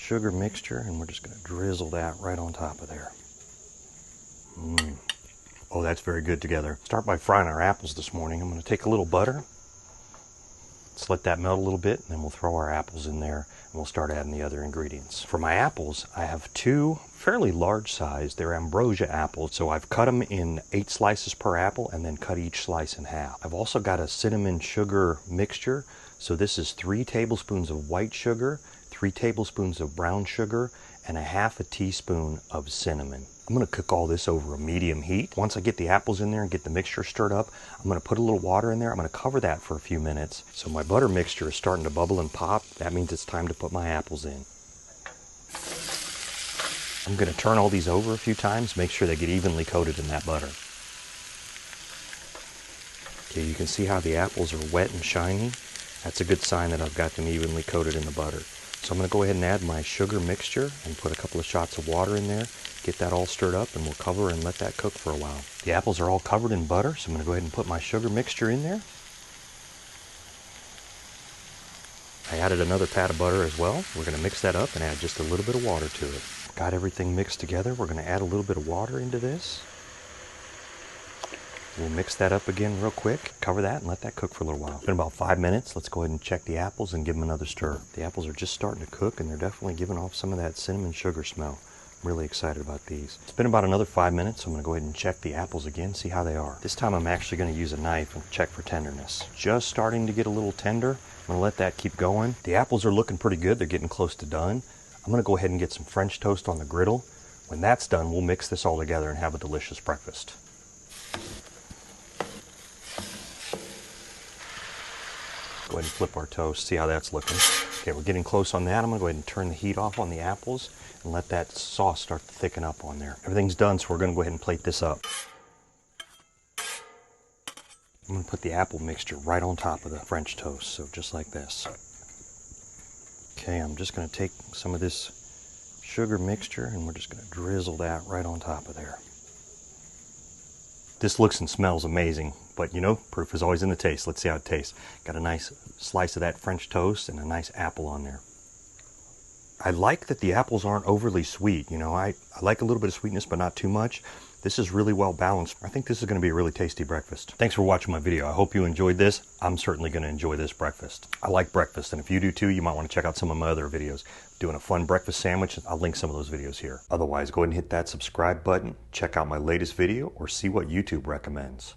sugar mixture, and we're just going to drizzle that right on top of there. Oh, that's very good together. Start by frying our apples this morning. I'm going to take a little butter. Let's let that melt a little bit, and then we'll throw our apples in there, and we'll start adding the other ingredients. For my apples, I have two fairly large size. They're ambrosia apples, so I've cut them in 8 slices per apple and then cut each slice in half. I've also got a cinnamon sugar mixture. So this is 3 tablespoons of white sugar, 3 tablespoons of brown sugar, and a half a teaspoon of cinnamon. I'm going to cook all this over a medium heat. Once I get the apples in there and get the mixture stirred up, I'm going to put a little water in there. I'm going to cover that for a few minutes. So my butter mixture is starting to bubble and pop. That means it's time to put my apples in. I'm going to turn all these over a few times, make sure they get evenly coated in that butter. Okay, you can see how the apples are wet and shiny. That's a good sign that I've got them evenly coated in the butter. So I'm going to go ahead and add my sugar mixture and put a couple of shots of water in there. Get that all stirred up, and we'll cover and let that cook for a while. The apples are all covered in butter, so I'm going to go ahead and put my sugar mixture in there. I added another pat of butter as well. We're going to mix that up and add just a little bit of water to it. Got everything mixed together. We're going to add a little bit of water into this. We'll mix that up again real quick, cover that, and let that cook for a little while. It's been about 5 minutes. Let's go ahead and check the apples and give them another stir. The apples are just starting to cook, and they're definitely giving off some of that cinnamon sugar smell. I'm really excited about these. It's been about another 5 minutes, so I'm going to go ahead and check the apples again, see how they are. This time I'm actually going to use a knife and check for tenderness. Just starting to get a little tender. I'm going to let that keep going. The apples are looking pretty good. They're getting close to done. I'm going to go ahead and get some French toast on the griddle. When that's done, we'll mix this all together and have a delicious breakfast. Go ahead and flip our toast, see how that's looking. Okay, we're getting close on that. I'm going to go ahead and turn the heat off on the apples and let that sauce start to thicken up on there. Everything's done, so we're going to go ahead and plate this up. I'm going to put the apple mixture right on top of the French toast, so just like this. Okay, I'm just going to take some of this sugar mixture and we're just going to drizzle that right on top of there. This looks and smells amazing, but you know, proof is always in the taste. Let's see how it tastes. Got a nice slice of that French toast and a nice apple on there. I like that the apples aren't overly sweet. You know, I like a little bit of sweetness, but not too much. This is really well balanced. I think this is going to be a really tasty breakfast. Thanks for watching my video. I hope you enjoyed this. I'm certainly going to enjoy this breakfast. I like breakfast, and if you do too, you might want to check out some of my other videos. Doing a fun breakfast sandwich, I'll link some of those videos here. Otherwise, go ahead and hit that subscribe button, check out my latest video, or see what YouTube recommends.